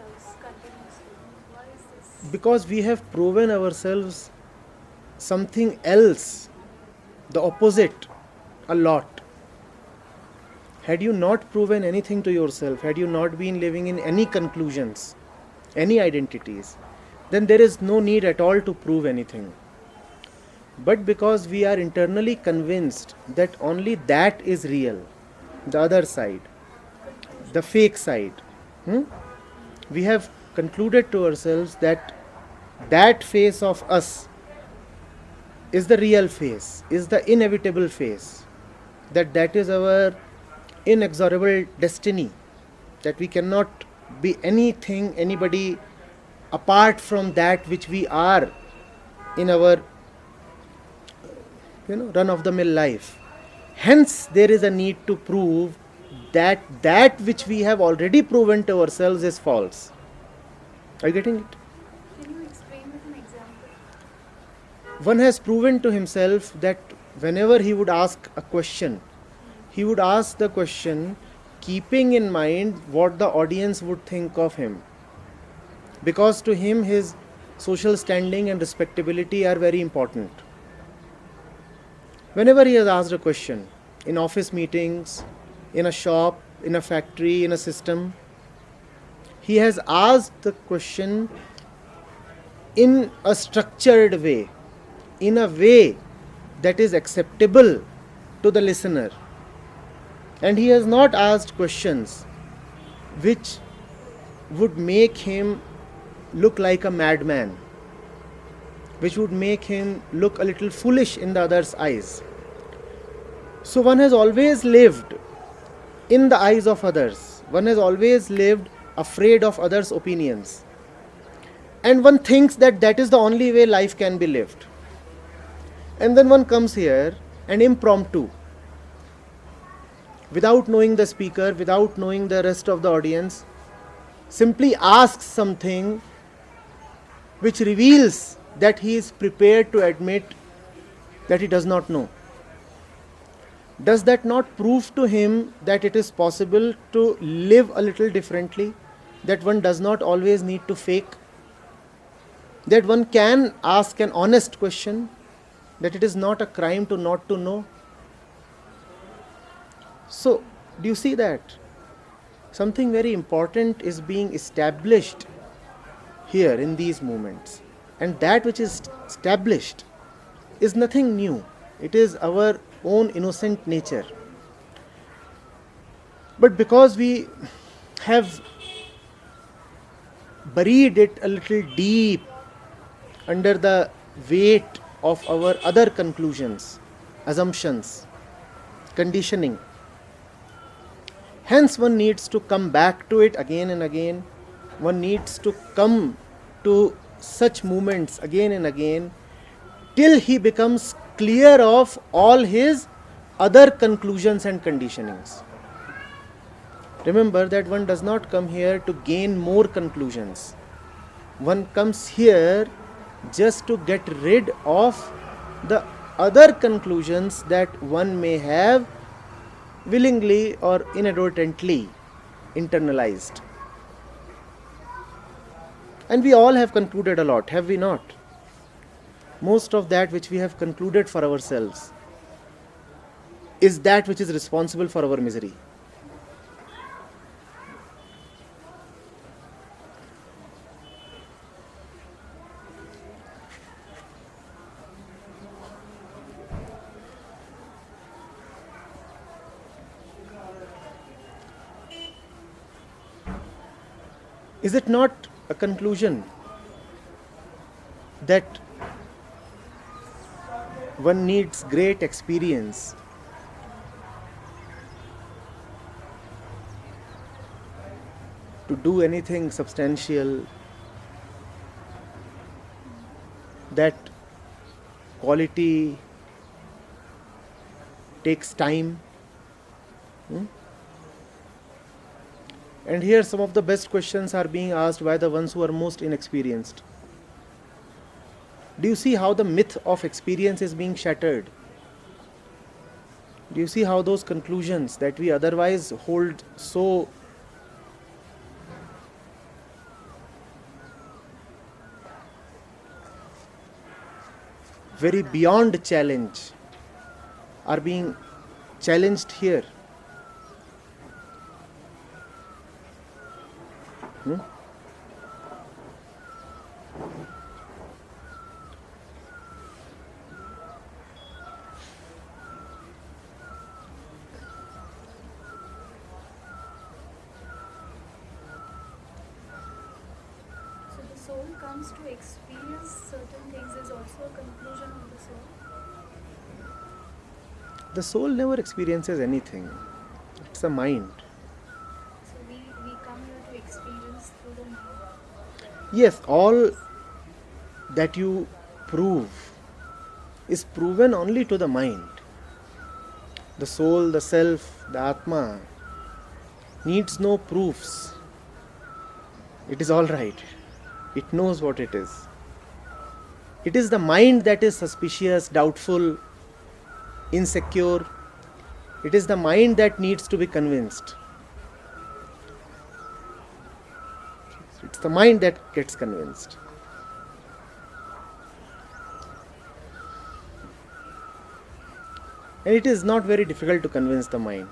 ourselves continuously? Why is this? Because we have proven ourselves something else, the opposite, a lot. Had you not proven anything to yourself, had you not been living in any conclusions, any identities, then there is no need at all to prove anything. But because we are internally convinced that only that is real, the other side, the fake side, we have concluded to ourselves that that face of us is the real face, is the inevitable face, that is our inexorable destiny, that we cannot be anything, anybody apart from that which we are in our run of the mill life. Hence there is a need to prove that that which we have already proven to ourselves is false. Are you getting it? Can you explain with an example? One has proven to himself that whenever he would ask a question, he would ask the question keeping in mind what the audience would think of him. Because to him his social standing and respectability are very important. Whenever he has asked a question, in office meetings, in a shop, in a factory, in a system, he has asked the question in a structured way, in a way that is acceptable to the listener. And he has not asked questions which would make him look like a madman, which would make him look a little foolish in the other's eyes. So one has always lived in the eyes of others. One has always lived afraid of others' opinions. And one thinks that that is the only way life can be lived. And then one comes here and impromptu, without knowing the speaker, without knowing the rest of the audience, simply asks something which reveals that he is prepared to admit that he does not know. Does that not prove to him that it is possible to live a little differently? That one does not always need to fake? That one can ask an honest question? That it is not a crime to not to know? So, do you see that? Something very important is being established here in these moments. And that which is established is nothing new. It is our own innocent nature. But because we have buried it a little deep under the weight of our other conclusions, assumptions, conditioning, hence one needs to come back to it again and again. One needs to come to such moments again and again till he becomes clear of all his other conclusions and conditionings. Remember that one does not come here to gain more conclusions. One comes here just to get rid of the other conclusions that one may have willingly or inadvertently internalized. And we all have concluded a lot, have we not? Most of that which we have concluded for ourselves is that which is responsible for our misery. Is it not a conclusion that one needs great experience to do anything substantial, that quality takes time? And here some of the best questions are being asked by the ones who are most inexperienced. Do you see how the myth of experience is being shattered? Do you see how those conclusions that we otherwise hold so very beyond challenge are being challenged here. Hmm? So the soul comes to experience certain things is also a conclusion of the soul. The soul never experiences anything. It's the mind. So we come here to experience through the mind. Yes, all that you prove is proven only to the mind. The soul, the self, the Atma needs no proofs. It is all right. It knows what it is. It is the mind that is suspicious, doubtful, insecure. It is the mind that needs to be convinced. It's the mind that gets convinced. And it is not very difficult to convince the mind,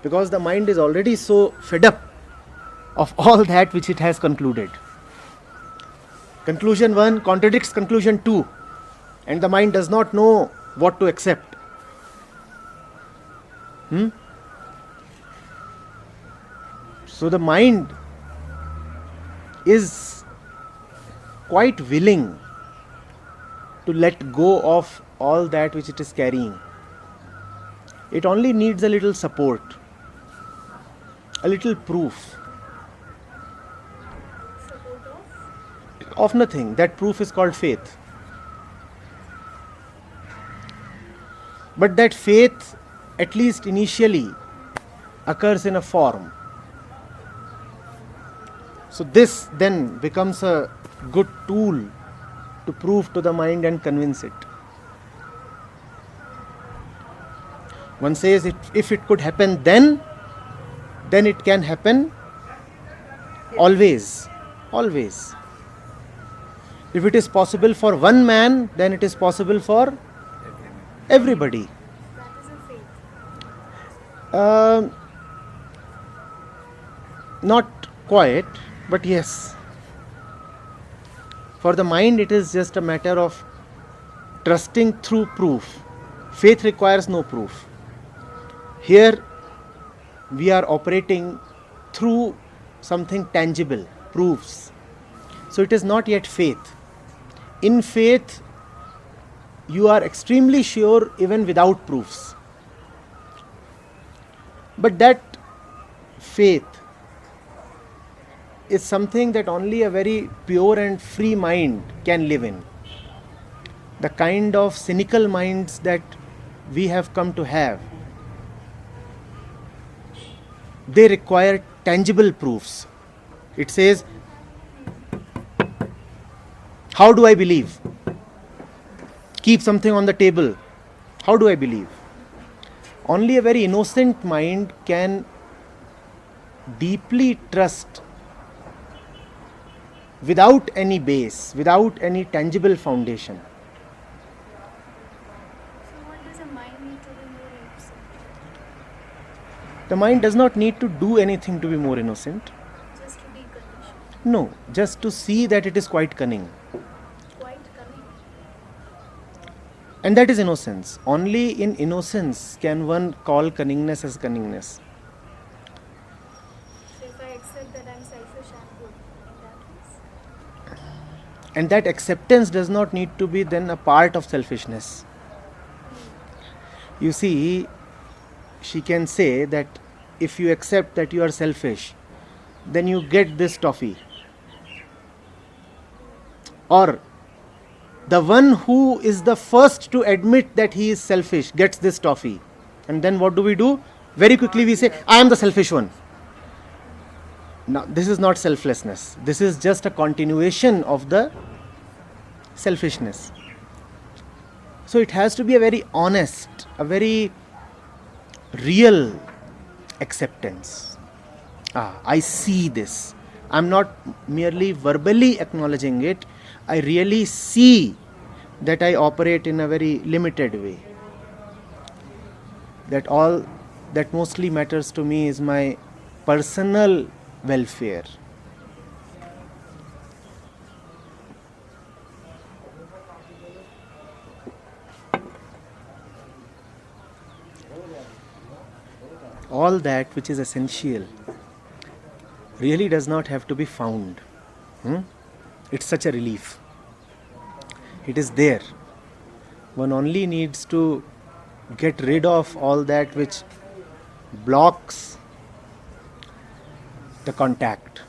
because the mind is already so fed up of all that which it has concluded. Conclusion 1 contradicts conclusion 2, and the mind does not know what to accept. So the mind is quite willing to let go of all that which it is carrying. It only needs a little support, a little proof Support of of nothing. That proof is called faith. But that faith, at least initially, occurs in a form. So this then becomes a good tool to prove to the mind and convince it. One says if it could happen then it can happen always. Always. If it is possible for one man, then it is possible for everybody. that is a faith. Not quite, but yes. For the mind, it is just a matter of trusting through proof. Faith requires no proof. Here, we are operating through something tangible, proofs. So it is not yet faith. In faith, you are extremely sure even without proofs. But that faith is something that only a very pure and free mind can live in. The kind of cynical minds that we have come to have, they require tangible proofs. It says, how do I believe? Keep something on the table. How do I believe? Only a very innocent mind can deeply trust without any base, without any tangible foundation. So what does a mind need to be more innocent? The mind does not need to do anything to be more innocent. Just to be conditioned. No, just to see that it is quite cunning. Quite cunning. And that is innocence. Only in innocence can one call cunningness as cunningness. So if I accept that I'm selfish and good in that case. And that acceptance does not need to be then a part of selfishness. You see, she can say that if you accept that you are selfish, then you get this toffee. Or the one who is the first to admit that he is selfish gets this toffee. And then what do? Very quickly we say, I am the selfish one. Now, this is not selflessness. This is just a continuation of the selfishness. So it has to be a very honest, a very real acceptance. I see this. I'm not merely verbally acknowledging it. I really see that I operate in a very limited way. That all that mostly matters to me is my personal welfare. All that which is essential really does not have to be found. It's such a relief. It is there. One only needs to get rid of all that which blocks the contact.